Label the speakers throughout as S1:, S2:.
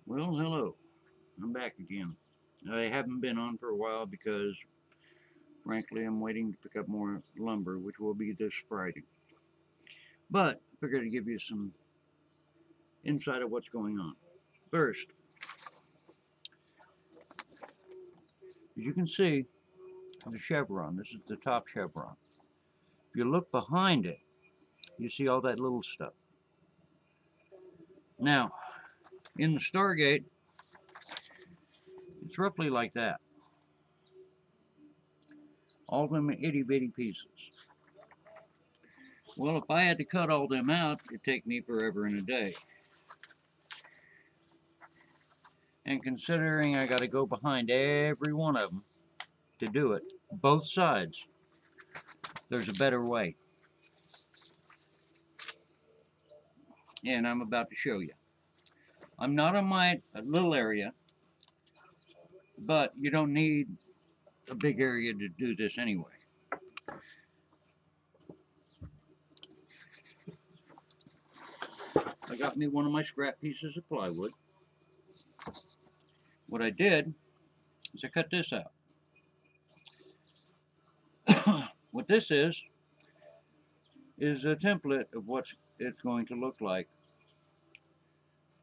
S1: Well, hello. I'm back again. I haven't been on for a while because, frankly, I'm waiting to pick up more lumber, which will be this Friday. But I figured to give you some insight of what's going on. First, as you can see, the chevron. This is the top chevron. If you look behind it, you see all that little stuff. Now, in the Stargate, it's roughly like that. All them itty bitty pieces. Well, if I had to cut all them out, it'd take me forever and a day. And considering I got to go behind every one of them to do it, both sides, there's a better way. And I'm about to show you. I'm not on my little area, but you don't need a big area to do this anyway. I got me one of my scrap pieces of plywood. What I did is I cut this out. What this is a template of what it's going to look like.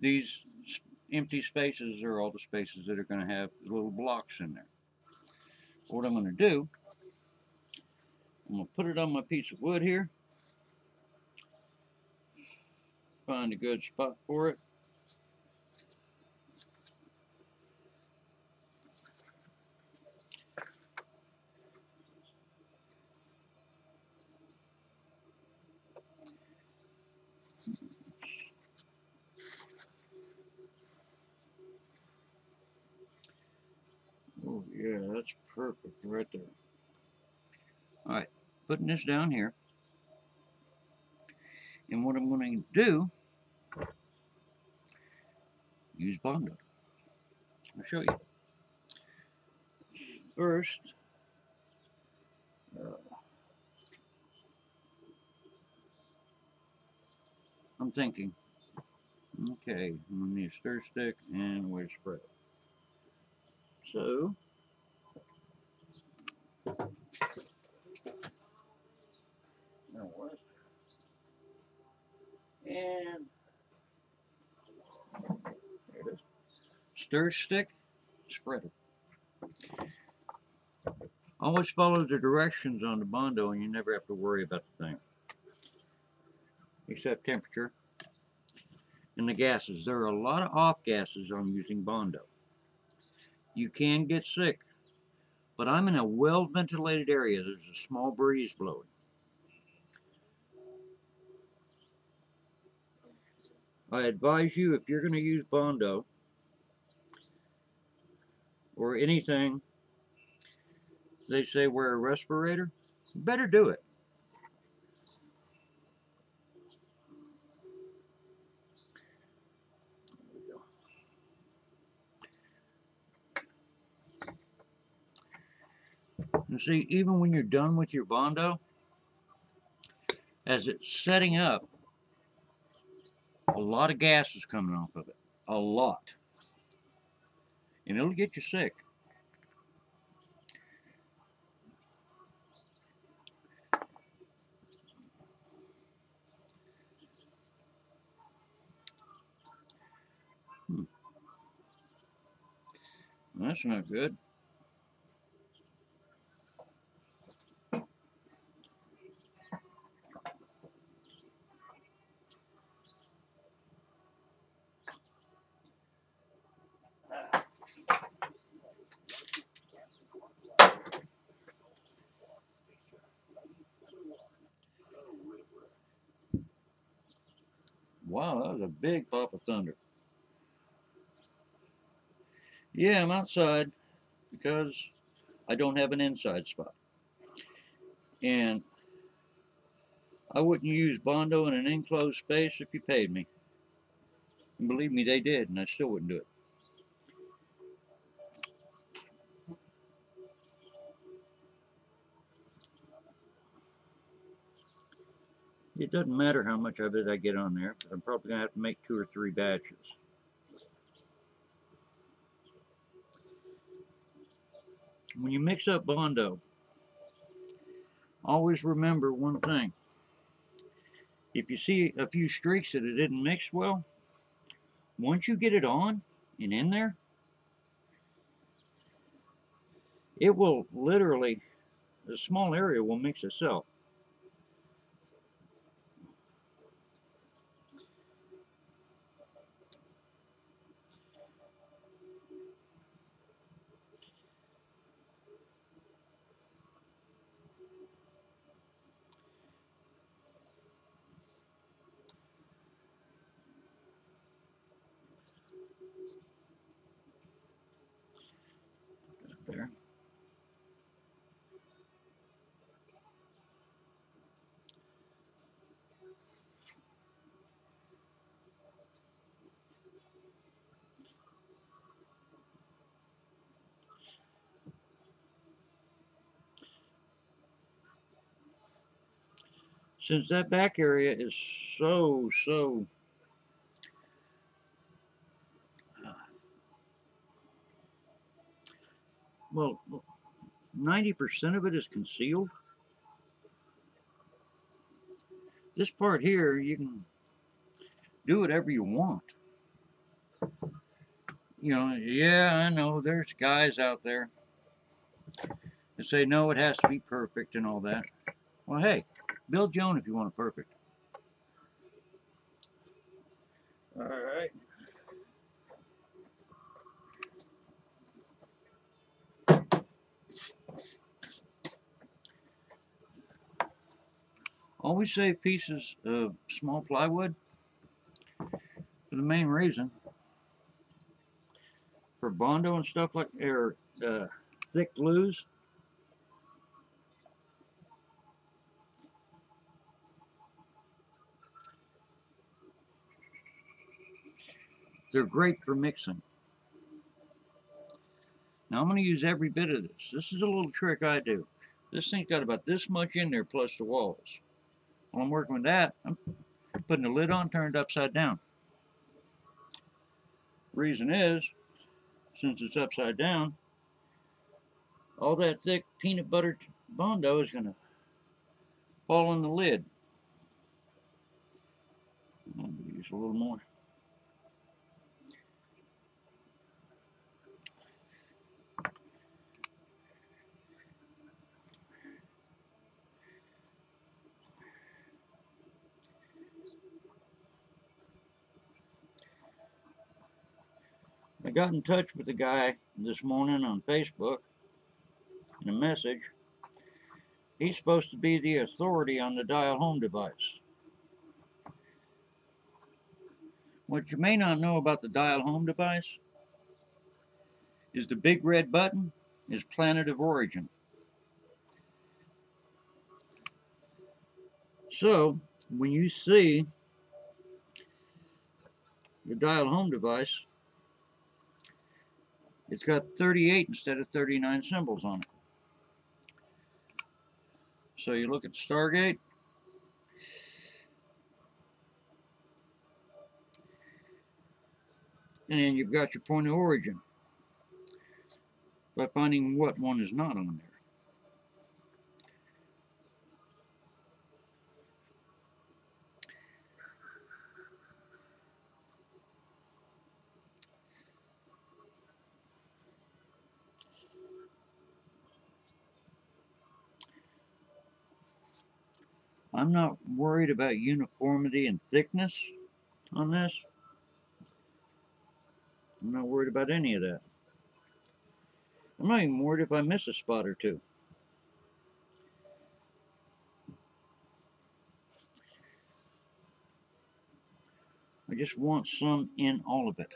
S1: These empty spaces are all the spaces that are going to have little blocks in there. What I'm going to do, I'm going to put it on my piece of wood here, find a good spot for it. Oh yeah, that's perfect right there. Alright, putting this down here. And what I'm going to do, use Bondo. I'll show you. First, I'm thinking, okay, I'm going to need a stir stick and a way to spread it. So, now what? And there it is. Stir stick, spreader. Always follow the directions on the Bondo and you never have to worry about the thing. Except temperature and the gases. There are a lot of off gases on using Bondo. You can get sick, but I'm in a well ventilated area. There's a small breeze blowing. I advise you, if you're going to use Bondo or anything, they say wear a respirator, you better do it. And see, even when you're done with your Bondo, as it's setting up, a lot of gas is coming off of it. A lot. And it'll get you sick. That's not good. Wow, that was a big pop of thunder. Yeah, I'm outside because I don't have an inside spot. And I wouldn't use Bondo in an enclosed space if you paid me. And believe me, they did, and I still wouldn't do it. It doesn't matter how much of it I get on there, but I'm probably going to have to make 2 or 3 batches. when you mix up Bondo, always remember one thing. If you see a few streaks that it didn't mix well, once you get it on and in there, it will literally, a small area will mix itself. There. Since that back area is so well, 90% of it is concealed. This part here, you can do whatever you want. You know, yeah, I know there's guys out there that say, no, it has to be perfect and all that. Well, hey, build your own if you want it perfect. All right. Always save pieces of small plywood for the main reason. For Bondo and stuff like, or thick glues, they're great for mixing. Now I'm going to use every bit of this. This is a little trick I do. This thing's got about this much in there plus the walls. While I'm working with that, I'm putting the lid on, turned upside down. Reason is, since it's upside down, all that thick peanut butter Bondo is going to fall in the lid. I'm going to use a little more. I got in touch with the guy this morning on Facebook in a message. He's supposed to be the authority on the dial home device. What you may not know about the dial home device is the big red button is planet of origin. So when you see the dial home device, it's got 38 instead of 39 symbols on it. So you look at the Stargate, and you've got your point of origin by finding what one is not on there. I'm not worried about uniformity and thickness on this. I'm not worried about any of that. I'm not even worried if I miss a spot or two. I just want some in all of it.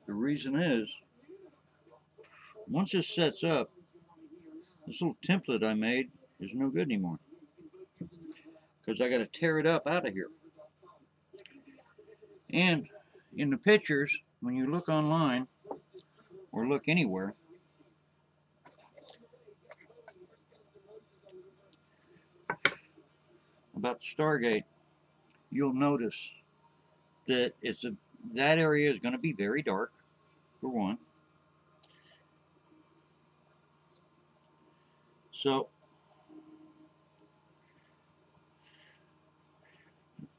S1: The reason is, once this sets up, this little template I made is no good anymore. Because I got to tear it up out of here. And in the pictures, when you look online, or look anywhere, about the Stargate, you'll notice that that area is going to be very dark, for one. So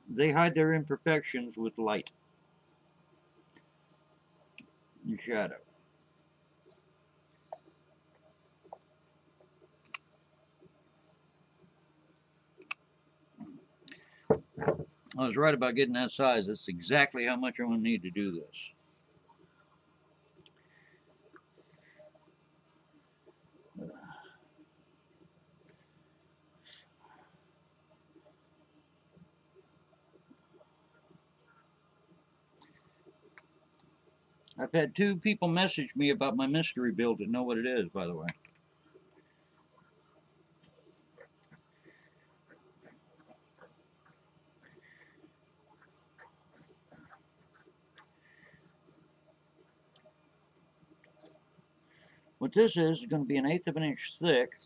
S1: they hide their imperfections with light and shadow. I was right about getting that size. That's exactly how much I'm going to need to do this. I've had 2 people message me about my mystery build that know what it is, by the way. What this is going to be 1/8 of an inch thick.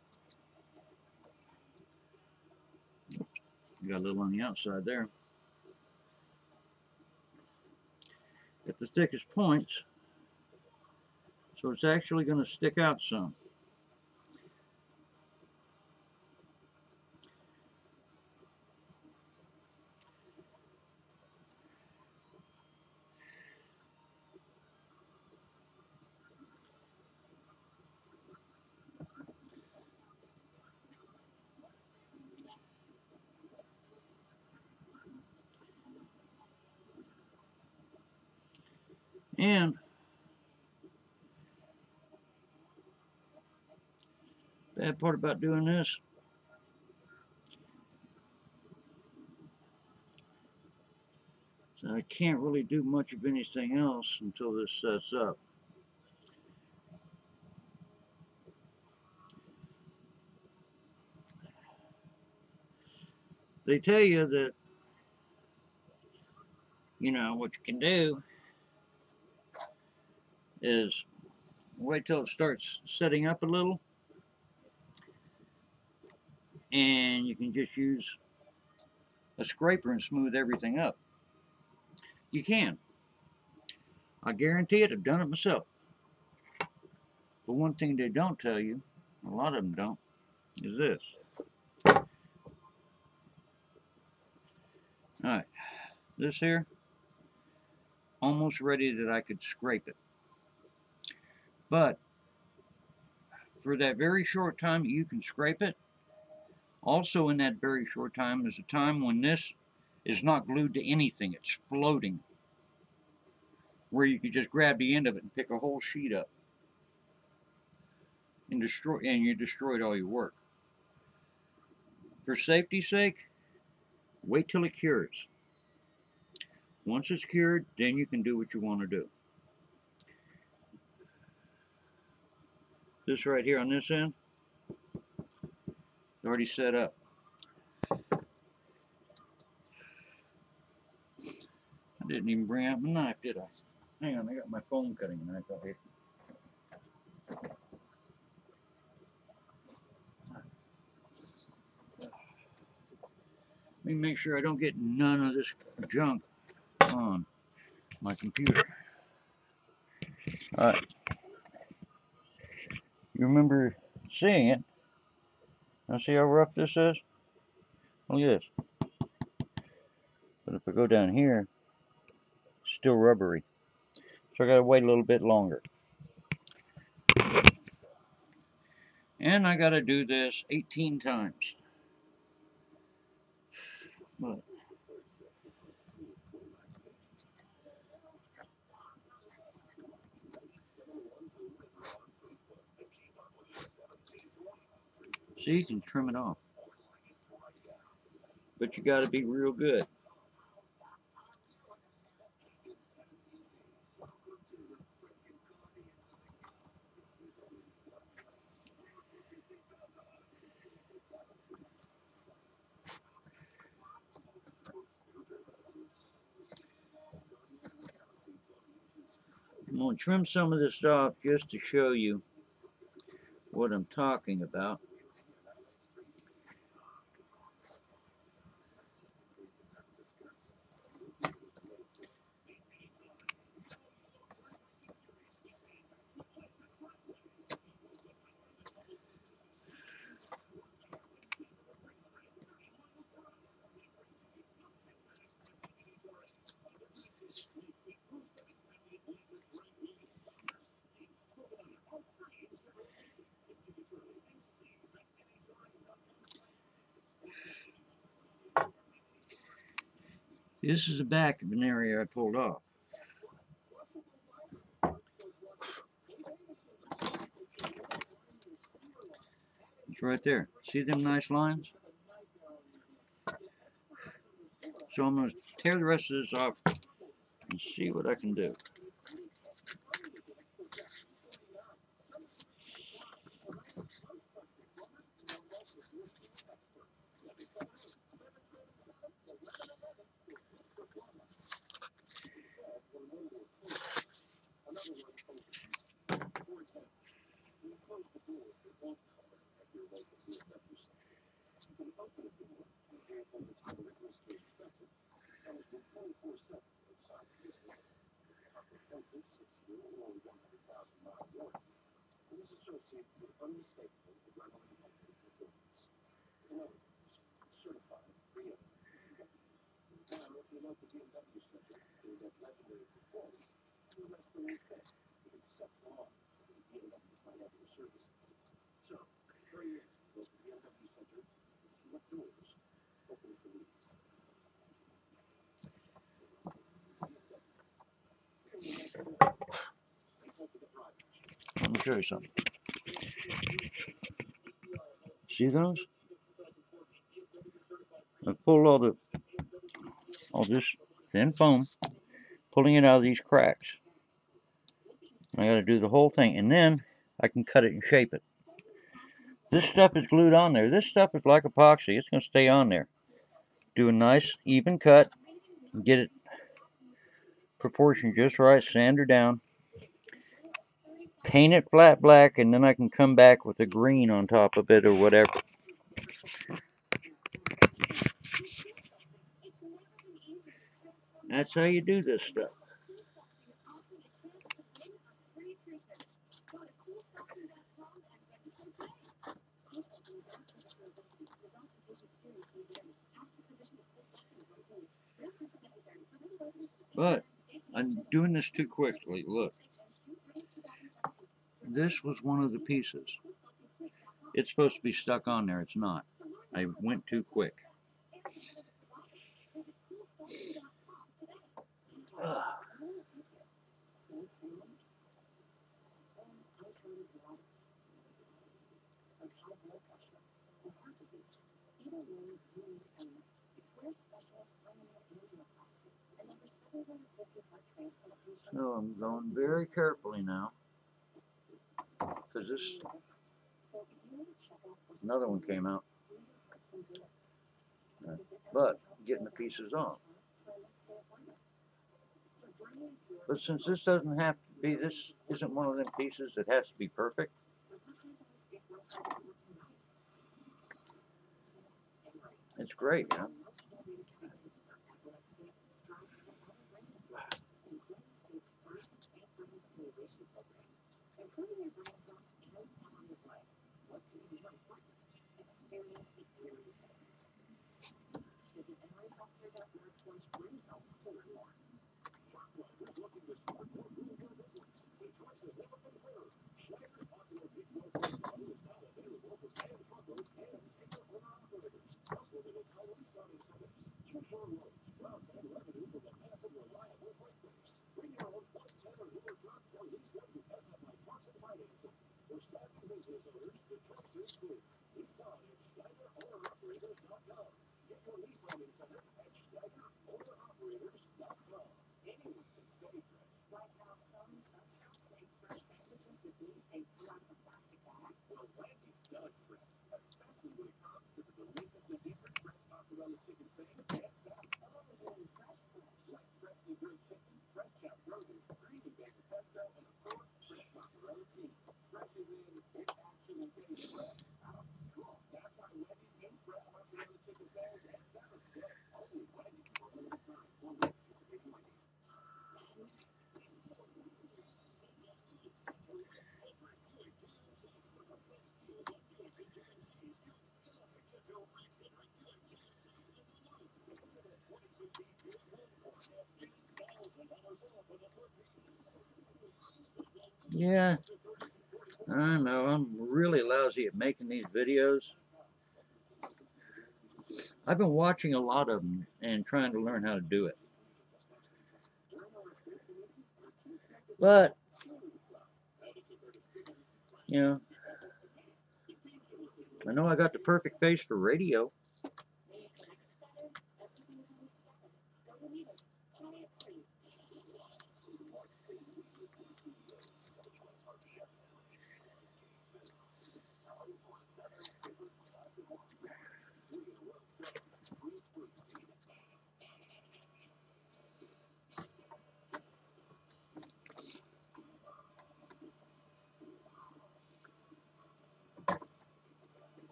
S1: Got a little on the outside there. At the thickest points, so it's actually going to stick out some. And bad part about doing this, so I can't really do much of anything else until this sets up. They tell you that, you know, what you can do is wait till it starts setting up a little, and you can just use a scraper and smooth everything up. You can. I guarantee it, I've done it myself. But one thing they don't tell you, a lot of them don't, is this. Alright, this here, almost ready that I could scrape it. But for that very short time you can scrape it, also in that very short time is a time when this is not glued to anything, it's floating, where you could just grab the end of it and pick a whole sheet up and destroy, and you destroyed all your work. For safety's sake, wait till it cures. Once it's cured, then you can do what you want to do. This right here on this end, it's already set up. I didn't even bring out my knife, did I? Hang on, I got my foam cutting knife out here. Let me make sure I don't get none of this junk on my computer. Alright. You remember seeing it. Now see how rough this is? Look at this. But if I go down here, it's still rubbery. So I gotta wait a little bit longer. And I gotta do this 18 times. Look. See, you can trim it off. But you gotta be real good. I'm going to trim some of this off just to show you what I'm talking about. This is the back of an area I pulled off. It's right there. See them nice lines? So I'm going to tear the rest of this off and see what I can do. Let me show you something. See those? I pulled all this thin foam, pulling it out of these cracks. I got to do the whole thing, and then I can cut it and shape it. This stuff is glued on there. This stuff is like epoxy. It's going to stay on there. Do a nice even cut, get it proportioned just right, sand her down, paint it flat black, and then I can come back with a green on top of it or whatever. That's how you do this stuff. But I'm doing this too quickly. Look, this was one of the pieces. It's supposed to be stuck on there. It's not. I went too quick. Ugh. So I'm going very carefully now, because another one came out. But getting the pieces off. But since this doesn't have to be, this isn't one of them pieces that has to be perfect. It's great, huh? Yeah, I know. I'm really lousy at making these videos. I've been watching a lot of them and trying to learn how to do it. But, you know, I know I got the perfect face for radio.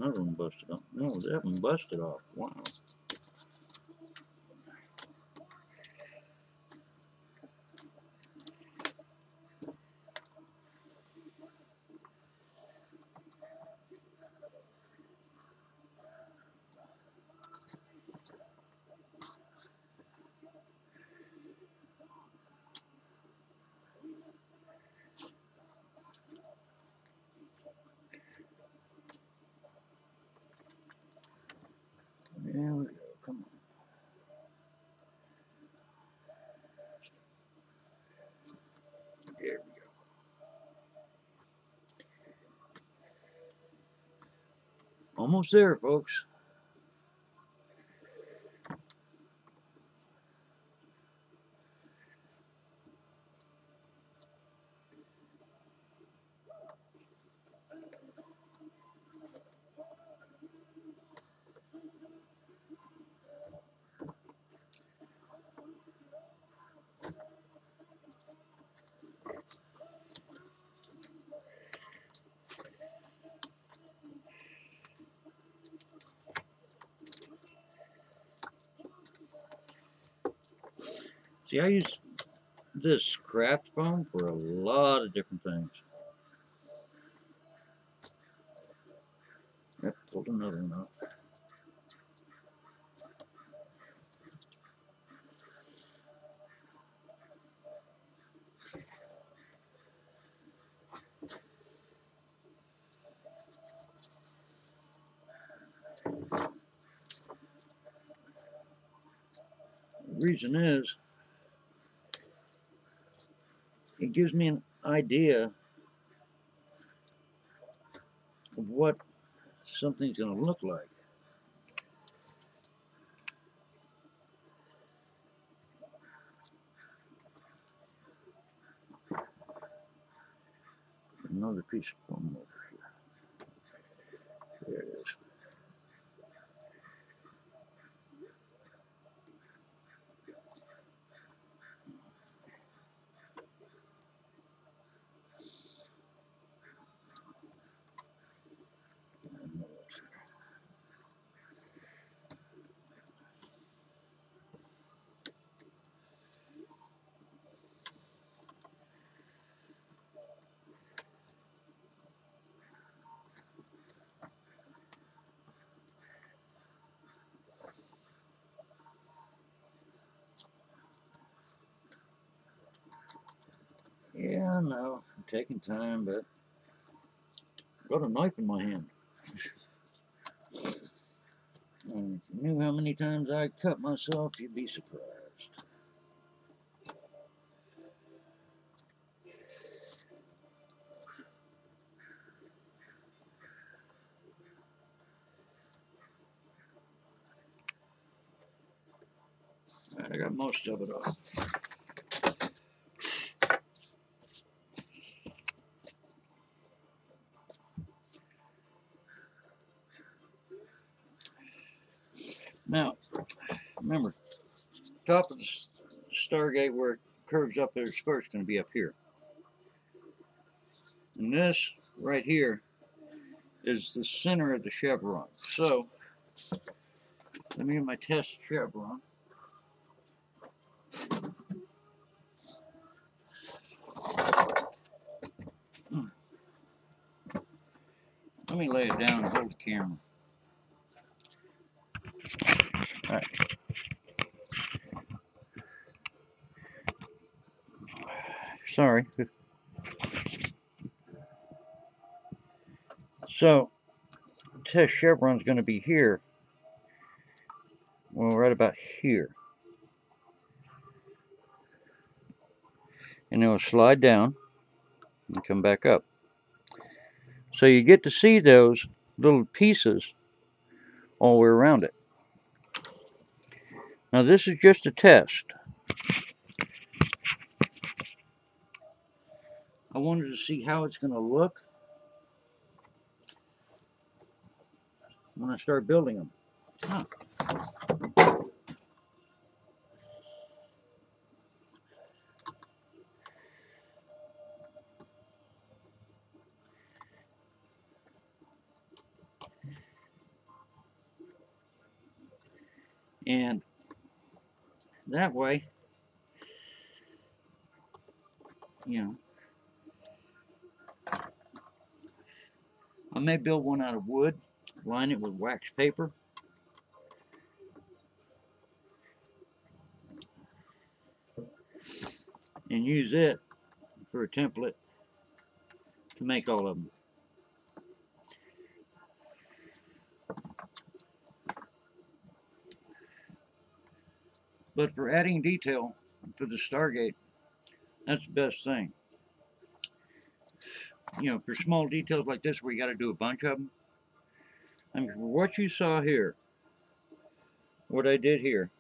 S1: Another one busted off. No, that one busted off. Wow. There we go. Come on. There we go. Almost there, folks. See, I use this craft foam for a lot of different things. Yep, pulled another one off. The reason is, it gives me an idea of what something's going to look like. Another piece of foam over here. There it is. Yeah, I know. I'm taking time, but I've got a knife in my hand. And if you knew how many times I cut myself, you'd be surprised. Alright, I got most of it off. Now, remember, top of the Stargate where it curves up there is first going to be up here. And this right here is the center of the chevron. So, let me get my test chevron. Let me lay it down and hold the camera. All right. Sorry. So, test chevron's going to be here. Well, right about here. And it will slide down and come back up. So you get to see those little pieces all the way around it. Now this is just a test. I wanted to see how it's going to look when I start building them. Huh. And that way, you know, I may build one out of wood, line it with wax paper, and use it for a template to make all of them. But for adding detail to the Stargate, that's the best thing. You know, for small details like this where you got to do a bunch of them, I mean, for what you saw here, what I did here,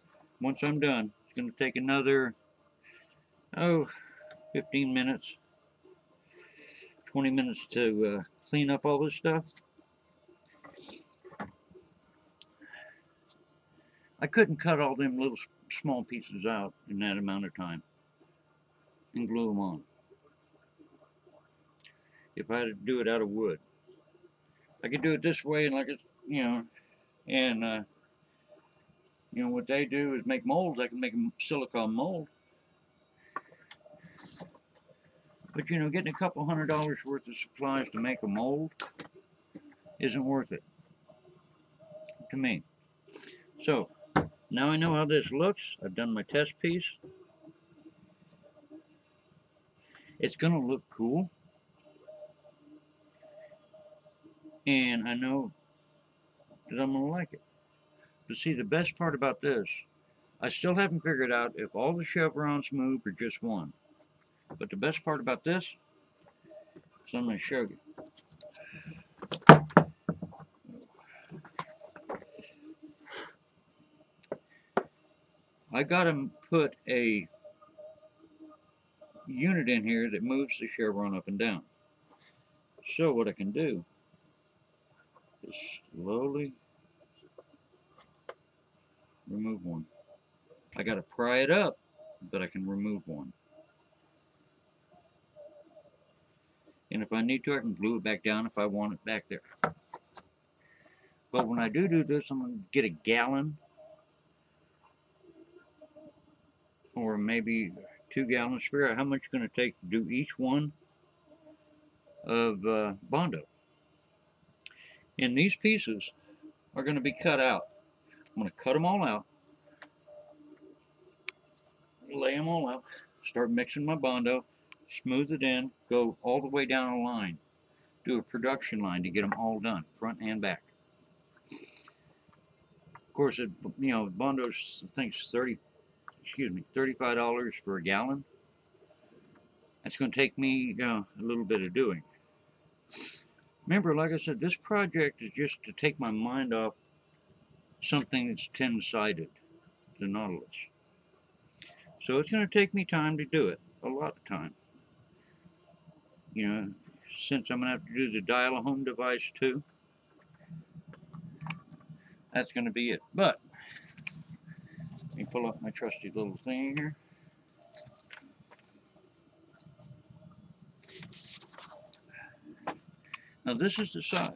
S1: once I'm done, it's going to take another, 15 minutes, 20 minutes to clean up all this stuff. I couldn't cut all them little small pieces out in that amount of time and glue them on if I had to do it out of wood. I could do it this way, and like it's, you know, and you know what they do is make molds. I can make a silicone mold, but you know, getting a couple $100 worth of supplies to make a mold isn't worth it to me. So now I know how this looks. I've done my test piece. It's gonna look cool, and I know that I'm gonna like it. But see, the best part about this, I still haven't figured out if all the chevrons move or just one. But the best part about this is I'm going to show you. I got to put a unit in here that moves the chevron up and down. So what I can do is slowly remove one. I got to pry it up, but I can remove one. And if I need to, I can glue it back down if I want it back there. But when I do this, I'm going to get a gallon or maybe 2 gallons, figure out how much it's going to take to do each one of Bondo. And these pieces are going to be cut out. I'm going to cut them all out, lay them all out, start mixing my Bondo, smooth it in, go all the way down a line, do a production line to get them all done, front and back. Of course, it, you know, Bondo's, I think, $35 for a gallon. That's going to take me a little bit of doing. Remember, like I said, this project is just to take my mind off something that's 10-sided, the Nautilus. So it's going to take me time to do it, a lot of time. You know, since I'm going to have to do the dial-a-home device too, that's going to be it. But me pull up my trusty little thing here. Now this is the size.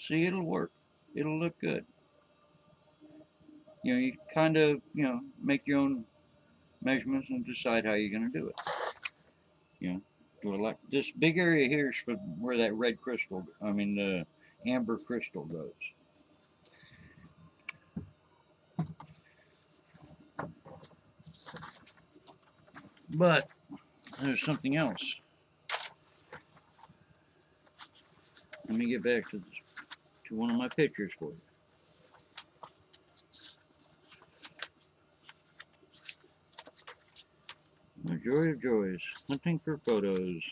S1: See, it'll work. It'll look good. You know, you kind of, you know, make your own measurements and decide how you're going to do it. You know, do it like this big area here is for where that red crystal, I mean the amber crystal goes. But there's something else. Let me get back to one of my pictures for you. The joy of joys, hunting for photos.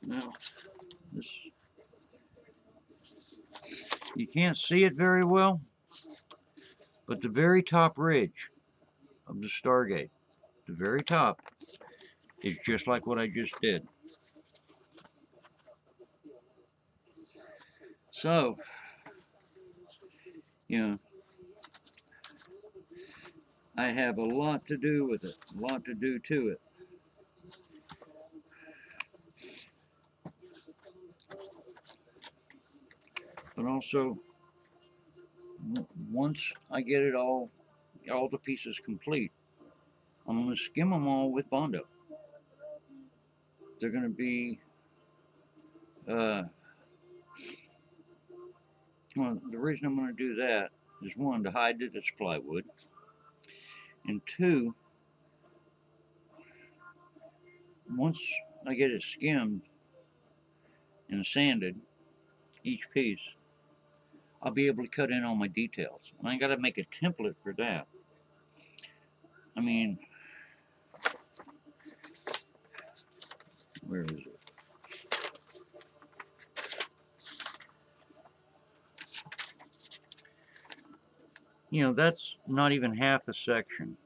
S1: Now, this, you can't see it very well, but the very top ridge of the Stargate, the very top, is just like what I just did. So, you know, I have a lot to do with it, a lot to do to it. But also, once I get it all the pieces complete, I'm going to skim them all with Bondo. They're going to be, well, the reason I'm going to do that is one, to hide that it's plywood, and two, once I get it skimmed and sanded, each piece, I'll be able to cut in all my details. And I got to make a template for that. I mean, where is it? You know, that's not even half a section.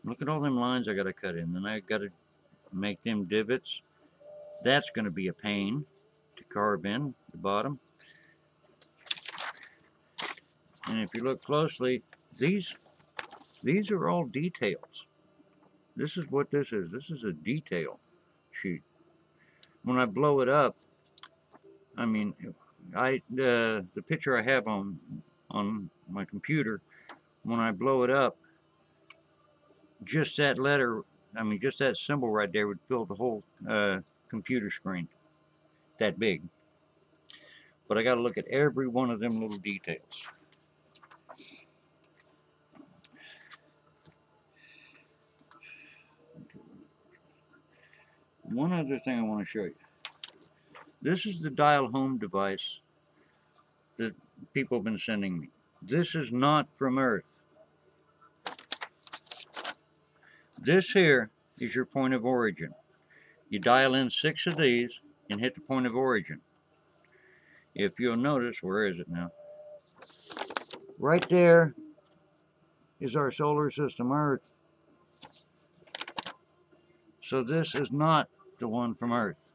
S1: Look at all them lines I got to cut in. Then I got to make them divots. That's going to be a pain to carve in the bottom. And if you look closely, these are all details. This is what this is. This is a detail sheet. When I blow it up, I mean, the picture I have on my computer, when I blow it up, just that letter, I mean, just that symbol right there would fill the whole computer screen. That big. But I got to look at every one of them little details. One other thing I want to show you. This is the dial home device that people have been sending me. This is not from Earth. This here is your point of origin. You dial in 6 of these and hit the point of origin. If you'll notice, where is it now? Right there is our solar system, Earth. So this is not the one from Earth.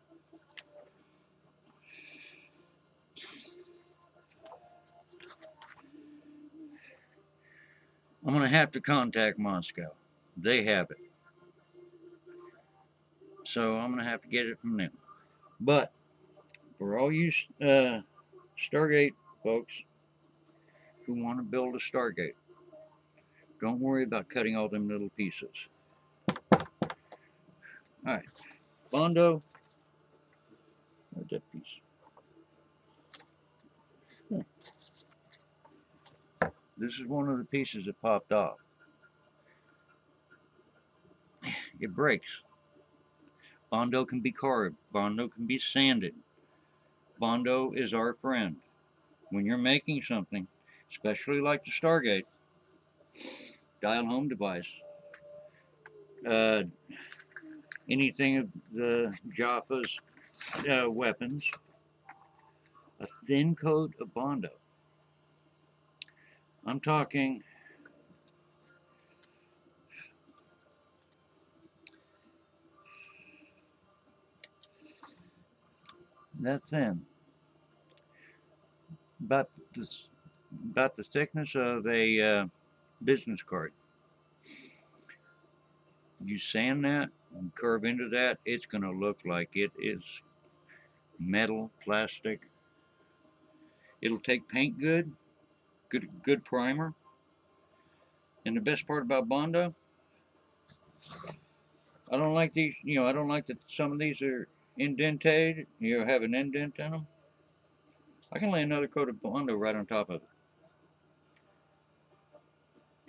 S1: I'm going to have to contact Moscow. They have it. So I'm going to have to get it from them. But for all you Stargate folks who want to build a Stargate, don't worry about cutting all them little pieces. Alright, Bondo, where's that piece? This is one of the pieces that popped off. It breaks. Bondo can be carved. Bondo can be sanded. Bondo is our friend. When you're making something, especially like the Stargate, dial home device, anything of the Jaffa's weapons, thin coat of Bondo. I'm talking that thin, about the, about the thickness of a business card. You sand that and curve into that, it's going to look like it is metal, plastic. It'll take paint good primer. And the best part about Bondo, I don't like these, I don't like that some of these are indented, have an indent in them. I can lay another coat of Bondo right on top of it.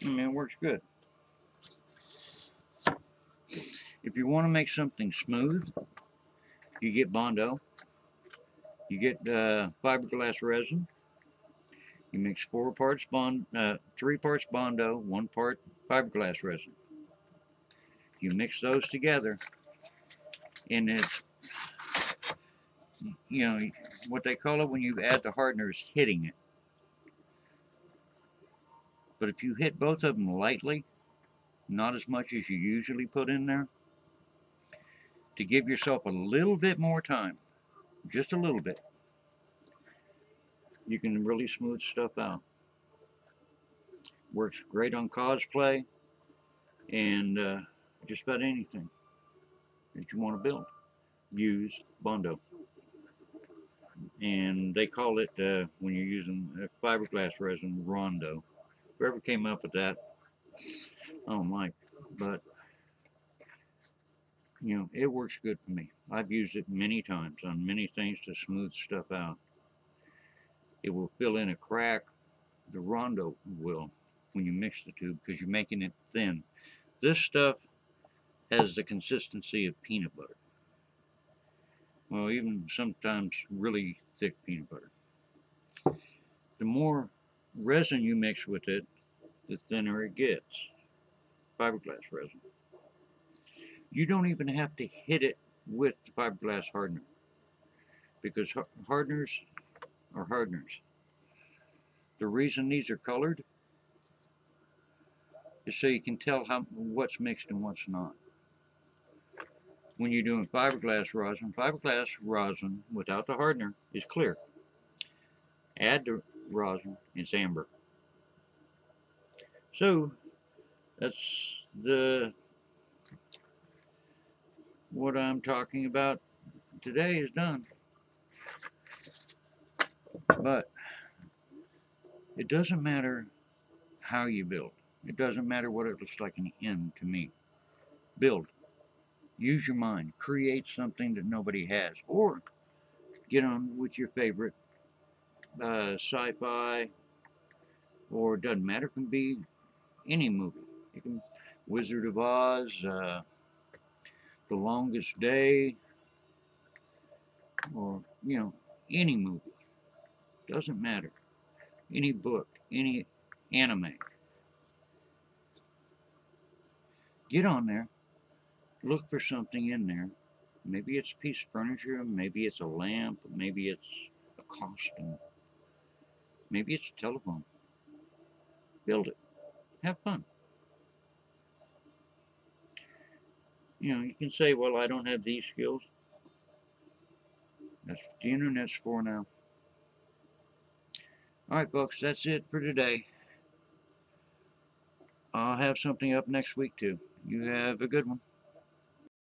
S1: I mean, it works good. If you want to make something smooth, you get Bondo. You get fiberglass resin. You mix 3 parts Bondo, 1 part fiberglass resin. You mix those together, and it's, what they call it when you add the hardener is hitting it. But if you hit both of them lightly, not as much as you usually put in there, to give yourself a little bit more time, just a little bit, you can really smooth stuff out. Works great on cosplay and just about anything that you want to build. Use Bondo. And they call it, when you're using fiberglass resin, Rondo. Whoever came up with that, I don't like. But, it works good for me. I've used it many times on many things to smooth stuff out. It will fill in a crack. The Rondo will when you mix the two because you're making it thin. This stuff has the consistency of peanut butter. Well, even sometimes really thick peanut butter. The more resin you mix with it, the thinner it gets. Fiberglass resin. You don't even have to hit it with the fiberglass hardener because hardeners are hardeners. The reason these are colored is so you can tell what's mixed and what's not. When you're doing fiberglass rosin without the hardener is clear. Add the rosin, it's amber. So that's what I'm talking about today is done. But it doesn't matter how you build. It doesn't matter what it looks like in the end to me. Build. Use your mind. Create something that nobody has. Or get on with your favorite sci-fi, or it doesn't matter. It can be any movie. It can Wizard of Oz, The Longest Day, or, any movie. Doesn't matter. Any book, any anime. Get on there. Look for something in there. Maybe it's a piece of furniture, maybe it's a lamp, maybe it's a costume, maybe it's a telephone. Build it. Have fun. You can say, well, I don't have these skills. That's what the internet's for now. Alright, folks, that's it for today. I'll have something up next week, too. You have a good one.